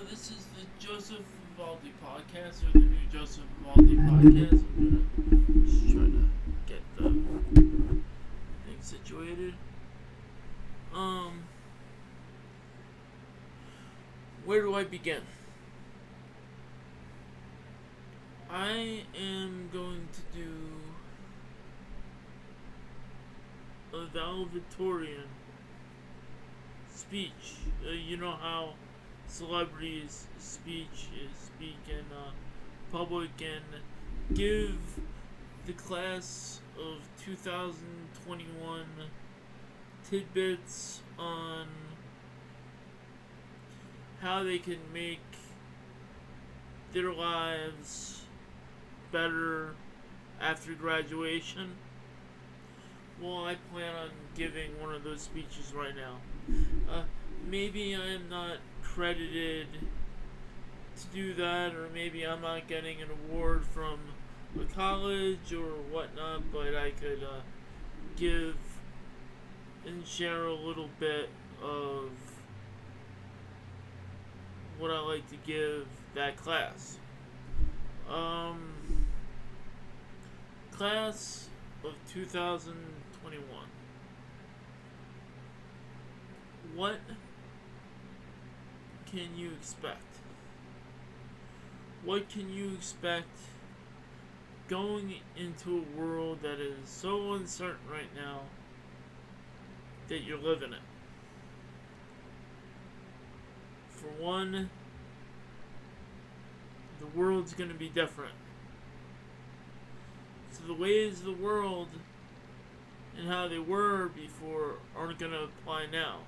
This is the Joseph Vivaldi podcast, or the new Joseph Vivaldi podcast. I'm gonna just try to get the thing situated. Um, where do I begin? I am going to do a valedictorian speech. You know how celebrities speak in public and give the class of 2021 tidbits on how they can make their lives better after graduation. Well, I plan on giving one of those speeches right now. Maybe I'm not credited to do that, or maybe I'm not getting an award from a college or whatnot, but I could give and share a little bit of what I like to give that class. Class of 2021. What can you expect? What can you expect going into a world that is so uncertain right now that you're living in? For one, the world's going to be different. So the ways of the world and how they were before aren't going to apply now.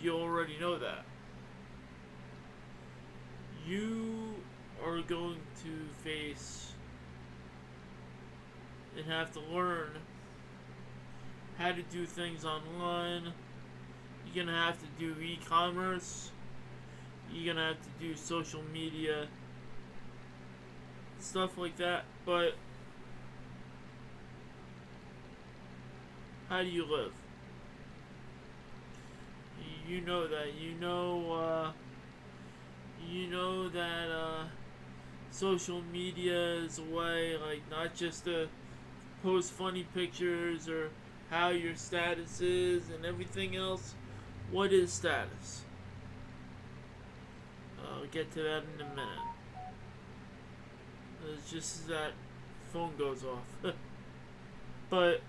You already know that. You are going to face and have to learn how to do things online. You're going to have to do e-commerce. You're going to have to do social media. Stuff like that. But how do you live? You know that. You know that social media is a way, like, not just to post funny pictures or how your status is and everything else. What is status? I'll get to that in a minute. It's just that phone goes off. But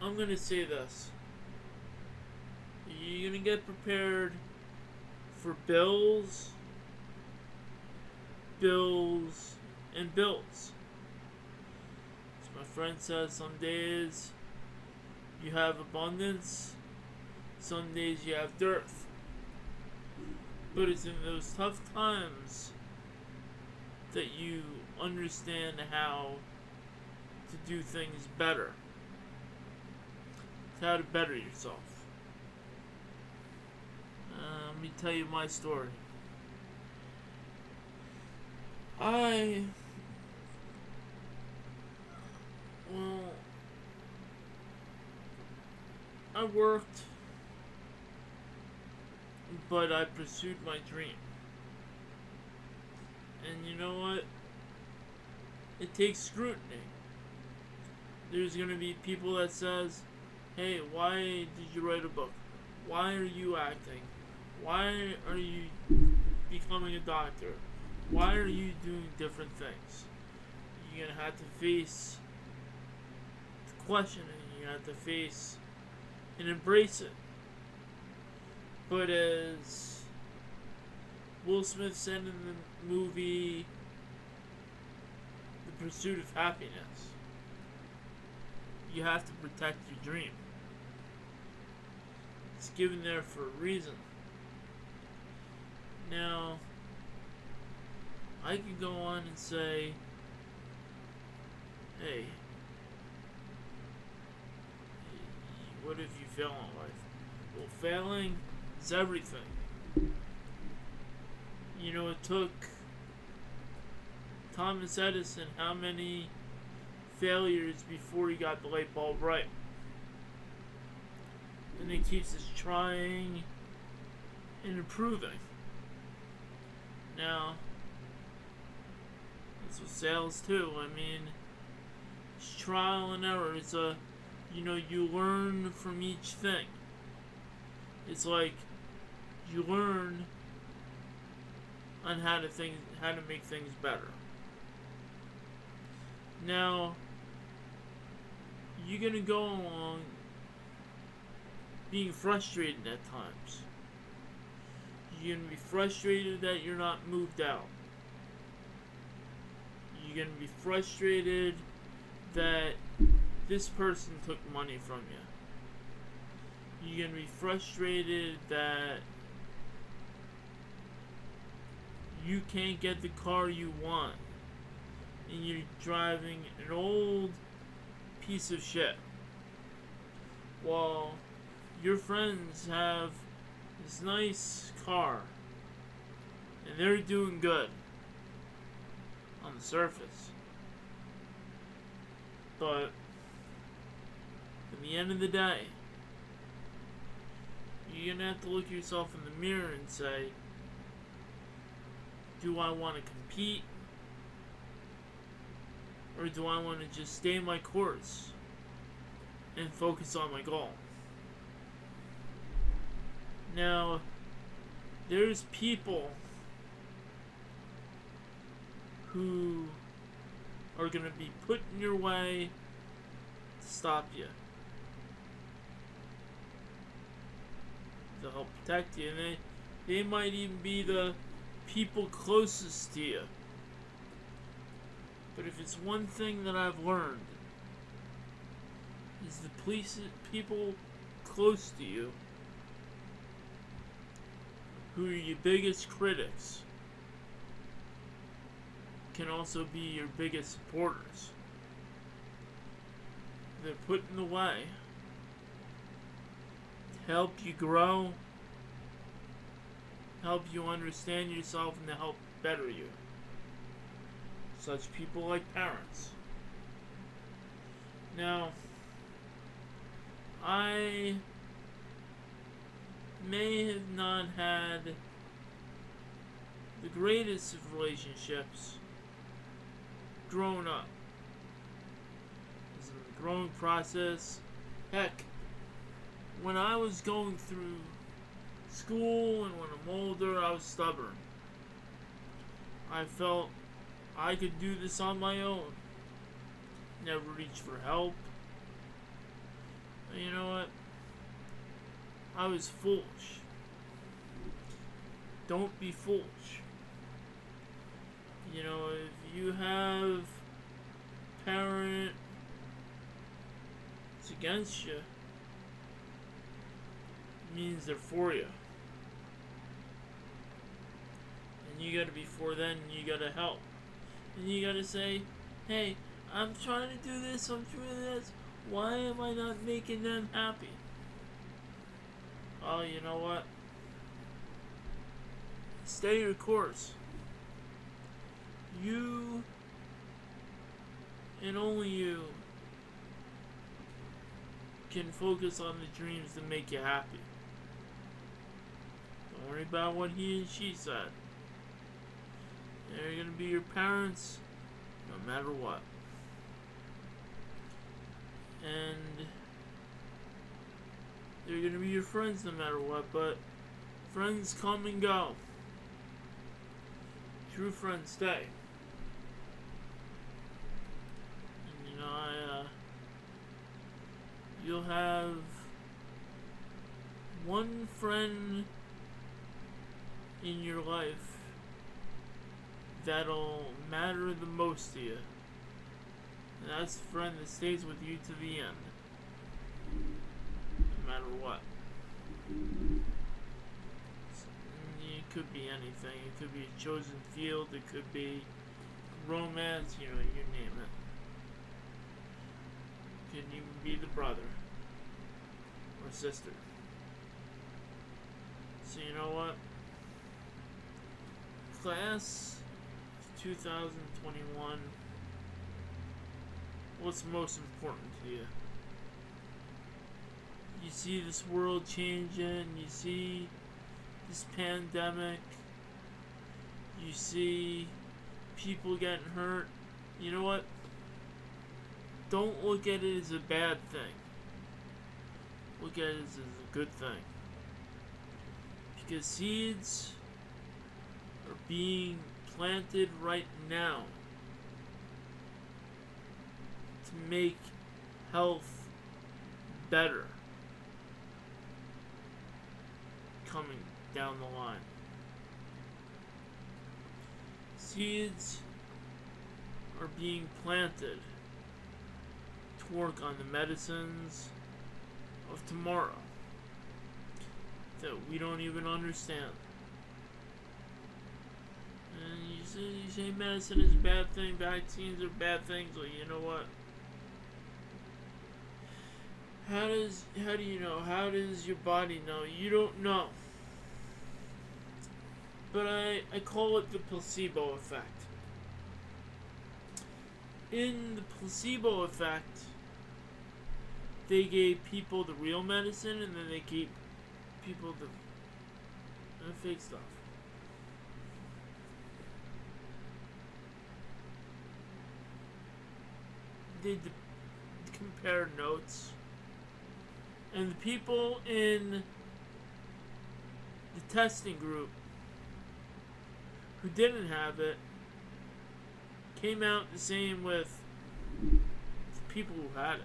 I'm gonna say this. You're gonna get prepared for bills, and bills. As my friend says, some days you have abundance, some days you have dearth. But it's in those tough times that you understand how to do things better. It's how to better yourself. Let me tell you my story. I worked, but I pursued my dream. And you know what? It takes scrutiny. There's gonna be people that says, "Hey, why did you write a book? Why are you acting? Why are you becoming a doctor? Why are you doing different things?" You're gonna have to face the questioning. You have to face and embrace it. But as Will Smith said in the movie The Pursuit of Happiness, you have to protect your dream. It's given there for a reason. Now, I could go on and say, hey, what if you fail in life? Well, failing is everything. You know, it took Thomas Edison how many failures before he got the light bulb right? And he keeps us trying and improving. Now, that's with sales too. I mean, it's trial and error. It's you learn from each thing. It's like you learn on how to make things better. Now, you're gonna go along being frustrated at times. You're gonna be frustrated that you're not moved out. You're gonna be frustrated that this person took money from you. You're gonna be frustrated that you can't get the car you want and you're driving an old piece of shit while your friends have this nice car and they're doing good on the surface. But at the end of the day, you're gonna have to look yourself in the mirror and say, do I want to compete? Or do I want to just stay my course and focus on my goal? Now, there's people who are going to be put in your way to stop you, to help protect you, and they might even be the people closest to you. But if it's one thing that I've learned, is the people close to you who are your biggest critics can also be your biggest supporters. They're put in the way to help you grow, help you understand yourself, and to help better you. Such people like parents. Now, I may have not had the greatest of relationships growing up. It's a growing process. Heck, when I was going through school and when I'm older, I was stubborn. I felt I could do this on my own. Never reached for help. But you know what? I was foolish. Don't be foolish. You know, if you have parent that's against you, it means they're for you. And you gotta be for them, and you gotta help. And you gotta say, hey, I'm trying to do this, I'm doing this. Why am I not making them happy? Oh, you know what? Stay your course. You and only you can focus on the dreams that make you happy. Don't worry about what he and she said. They're gonna be your parents no matter what. And they're gonna be your friends no matter what, but friends come and go. True friends stay. And you know, you'll have one friend in your life that'll matter the most to you. And that's the friend that stays with you to the end. No matter what. It could be anything. It could be a chosen field. It could be romance. You know, you name it. It could even be the brother or sister. So you know what? Class 2021. What's most important to you? You see this world changing. You see this pandemic. You see people getting hurt. You know what? Don't look at it as a bad thing. Look at it as a good thing. Because seeds are being planted right now to make health better coming down the line. Seeds are being planted to work on the medicines of tomorrow that we don't even understand. And you say medicine is a bad thing, vaccines are bad things. Well, you know what? How do you know? How does your body know? You don't know. But I call it the placebo effect. In the placebo effect, they gave people the real medicine, and then they gave people the fake stuff. They compared notes, and the people in the testing group who didn't have it came out the same with the people who had it.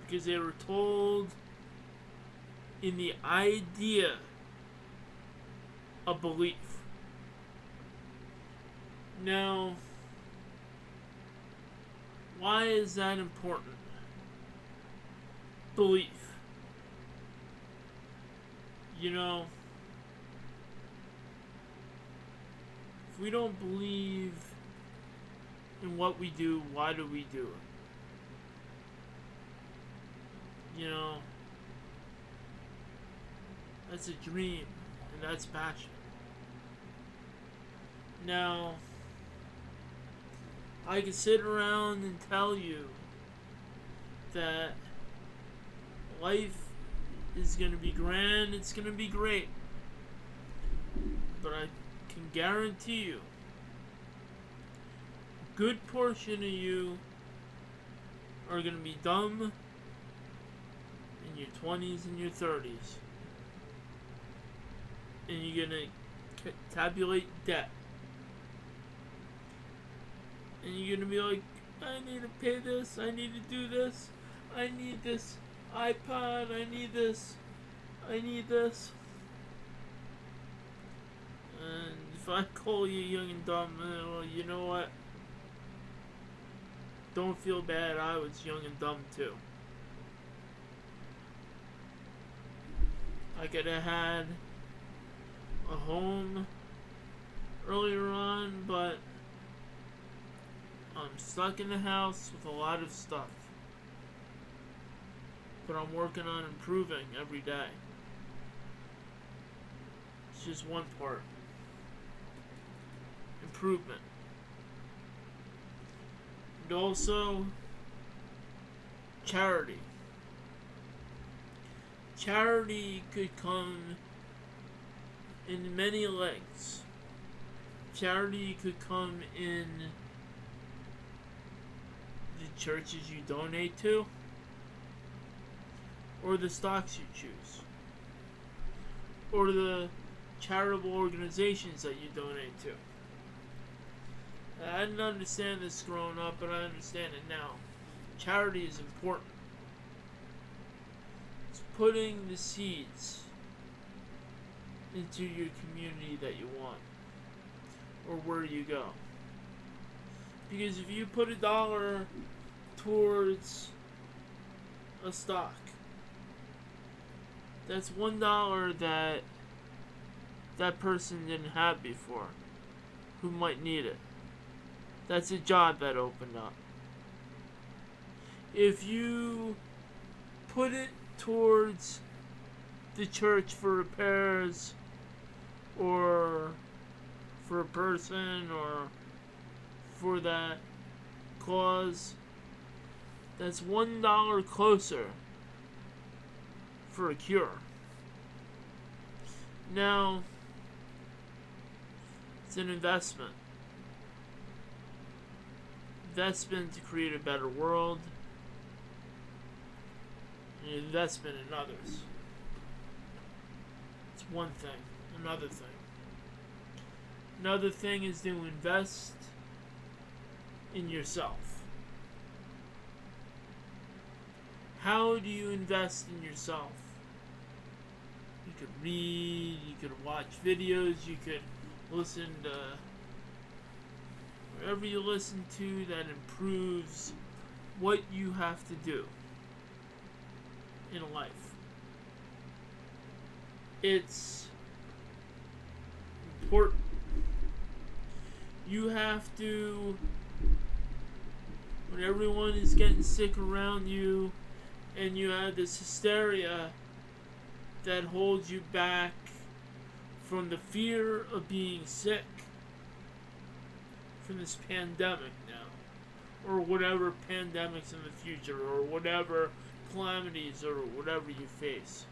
Because they were told in the idea of belief. Now, why is that important? Belief. You know, if we don't believe in what we do, why do we do it? You know, that's a dream, and that's passion. Now, I can sit around and tell you that life is going to be grand, it's going to be great. But I can guarantee you, a good portion of you are going to be dumb in your 20s and your 30s. And you're going to tabulate debt. And you're going to be like, I need to pay this, I need to do this, I need this iPod, I need this. And if I call you young and dumb, well, you know what? Don't feel bad, I was young and dumb too. I could have had a home earlier on, but I'm stuck in the house with a lot of stuff. But I'm working on improving every day. It's just one part. Improvement. And also, charity. Charity could come in many lengths. Charity could come in the churches you donate to, or the stocks you choose, or the charitable organizations that you donate to. I didn't understand this growing up, but I understand it now. Charity is important. It's putting the seeds into your community that you want, or where you go. Because if you put $1 towards a stock, that's $1 that person didn't have before, who might need it. That's a job that opened up. If you put it towards the church for repairs, or for a person, or for that cause, that's $1 closer for a cure. Now, it's an investment. Investment to create a better world. An investment in others. It's one thing. Another thing. Another thing is to invest in yourself. How do you invest in yourself? You could read, you could watch videos, you could listen to whatever you listen to that improves what you have to do in life. It's important. You have to, when everyone is getting sick around you and you have this hysteria that holds you back from the fear of being sick, from this pandemic now, or whatever pandemics in the future, or whatever calamities or whatever you face.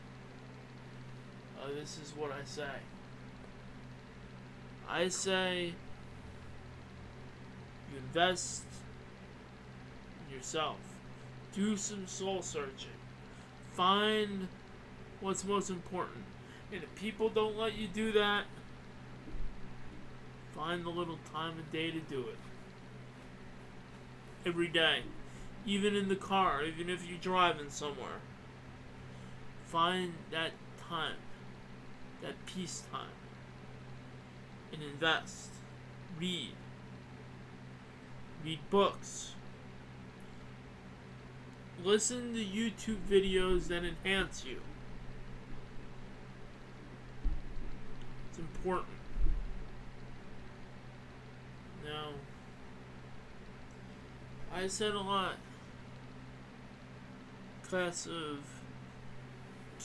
This is what I say. I say you invest in yourself. Do some soul searching. Find what's most important. And if people don't let you do that, find the little time of day to do it. Every day. Even in the car, even if you're driving somewhere. Find that time. That peace time. And invest. Read. Read books. Listen to YouTube videos that enhance you. It's important. Now, I said a lot. Class of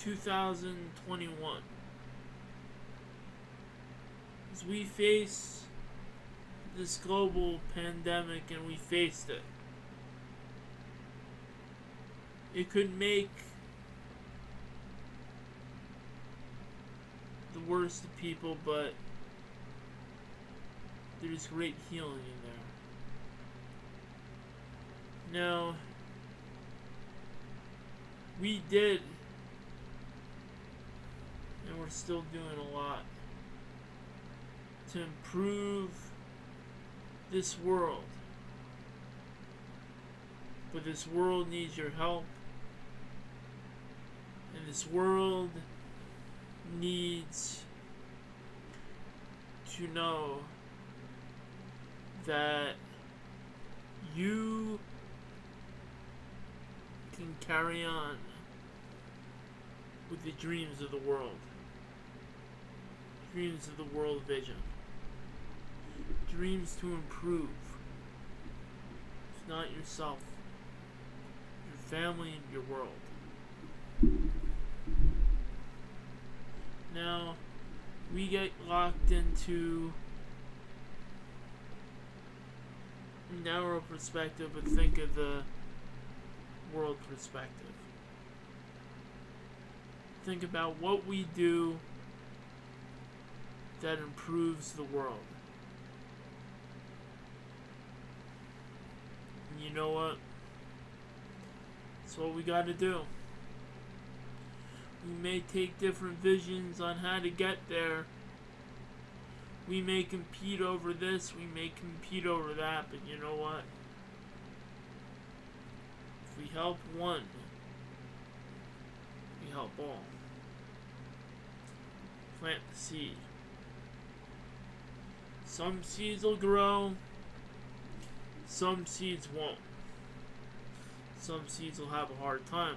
2021. As we face this global pandemic, and we faced it, it could make the worst of people, but there's great healing in there. Now, we did, and we're still doing a lot to improve this world. But this world needs your help. And this world needs to know that you can carry on with the dreams of the world. Dreams of the world vision. Dreams to improve. If not yourself, your family and your world. Now, we get locked into a narrow perspective, but think of the world perspective. Think about what we do that improves the world. And you know what? That's what we gotta do. We may take different visions on how to get there. We may compete over this, we may compete over that, but you know what? If we help one, we help all. Plant the seed. Some seeds will grow, some seeds won't. Some seeds will have a hard time.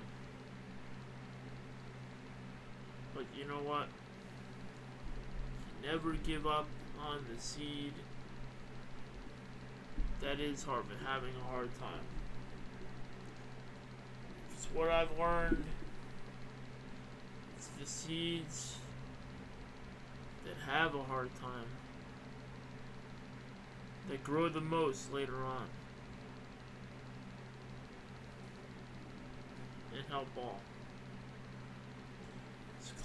But you know what? You never give up on the seed that is having a hard time. It's what I've learned. It's the seeds that have a hard time that grow the most later on and help all.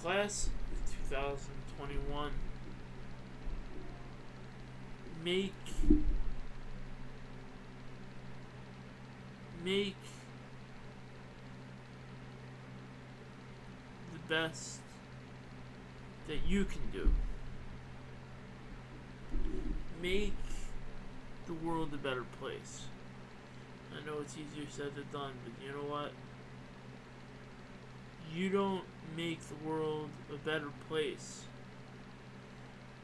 Class of 2021. Make the best that you can do. Make the world a better place. I know it's easier said than done, but you know what? You don't make the world a better place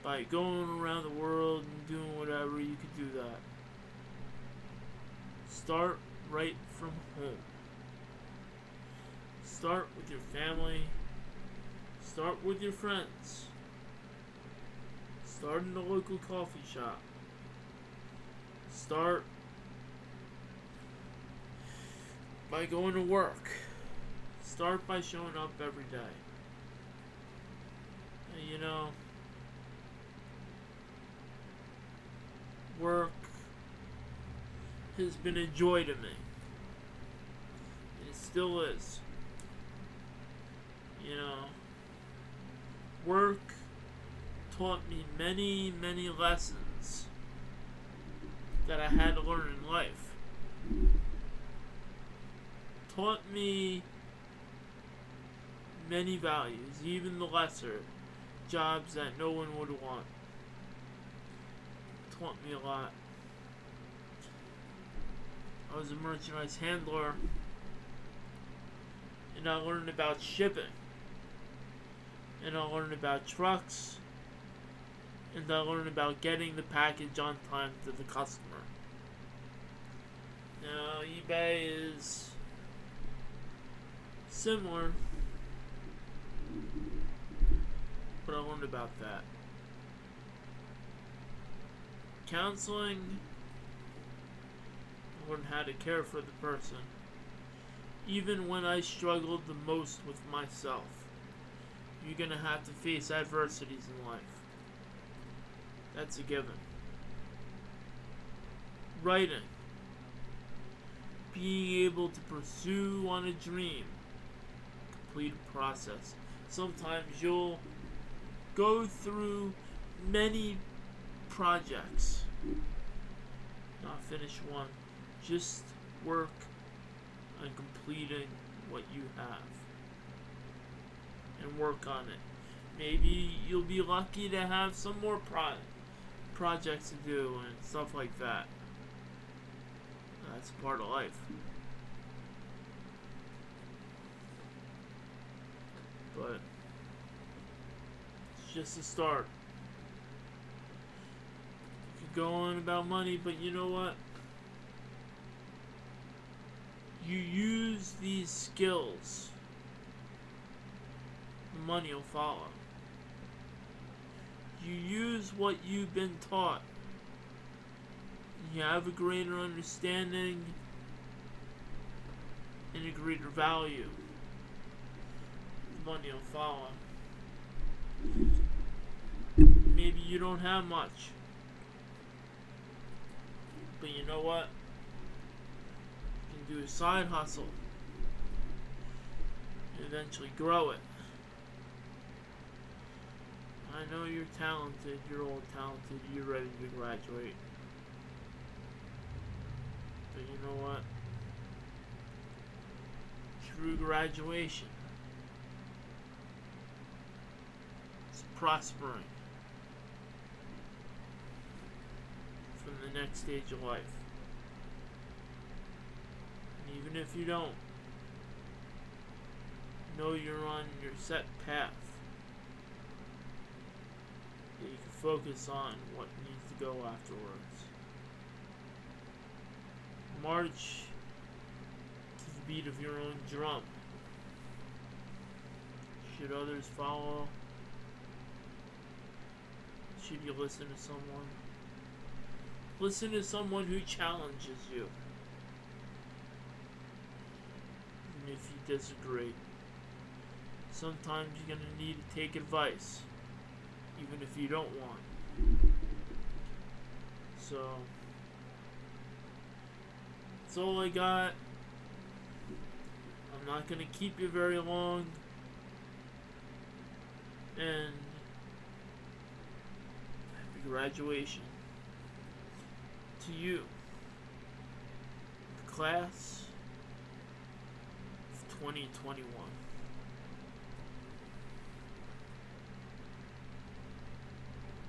by going around the world and doing whatever. You could do that. Start right from home. Start with your family. Start with your friends. Start in the local coffee shop. Start by going to work. Start by showing up every day. And you know, work has been a joy to me. And it still is. You know, work taught me many, many lessons that I had to learn in life. Taught me many values, even the lesser jobs that no one would want. Taught me a lot. I was a merchandise handler, and I learned about shipping, and I learned about trucks, and I learned about getting the package on time to the customer. Now, eBay is similar, but I learned about that. Counseling, I learned how to care for the person, even when I struggled the most with myself. You're gonna have to face adversities in life. That's a given. Writing. Being able to pursue on a dream. Complete a process. Sometimes you'll go through many projects, not finish one. Just work on completing what you have and work on it. Maybe you'll be lucky to have some more projects to do and stuff like that. That's part of life. But it's just a start. You could go on about money, but you know what? You use these skills, the money will follow. You use what you've been taught. You have a greater understanding and a greater value. The money will follow. Maybe you don't have much, but you know what? You can do a side hustle and eventually grow it. I know you're talented, you're all talented, you're ready to graduate. But you know what? True graduation is prospering from the next stage of life. And even if you don't, know you're on your set path. That you can focus on what needs to go afterwards. March to the beat of your own drum. Should others follow? Should you listen to someone? Listen to someone who challenges you. Even if you disagree. Sometimes you're going to need to take advice, even if you don't want. So, that's all I got. I'm not going to keep you very long. and happy graduation to you, the class of 2021.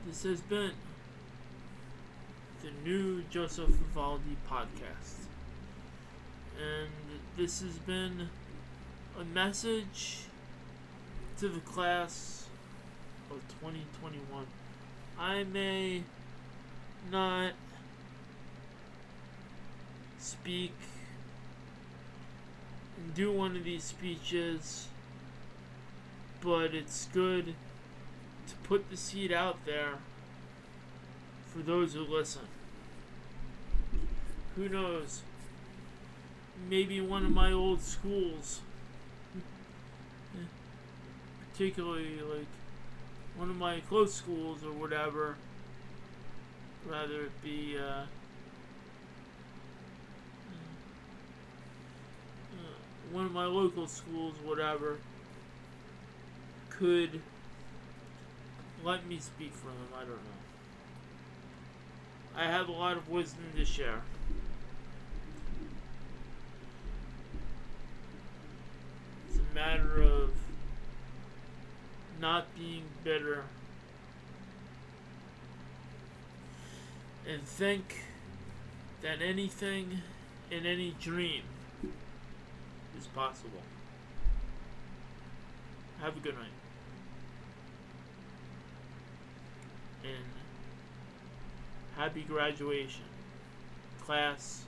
This has been the new Joseph Vivaldi podcast. And this has been a message to the class of 2021. I may not speak and do one of these speeches, but it's good to put the seed out there for those who listen. Who knows? Maybe one of my old schools, particularly like one of my close schools or whatever, rather it be one of my local schools, whatever, could let me speak for them. I don't know. I have a lot of wisdom to share. It's a matter of not being bitter and think that anything in any dream is possible. Have a good night. And happy graduation, class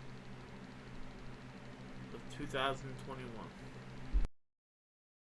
of 2021.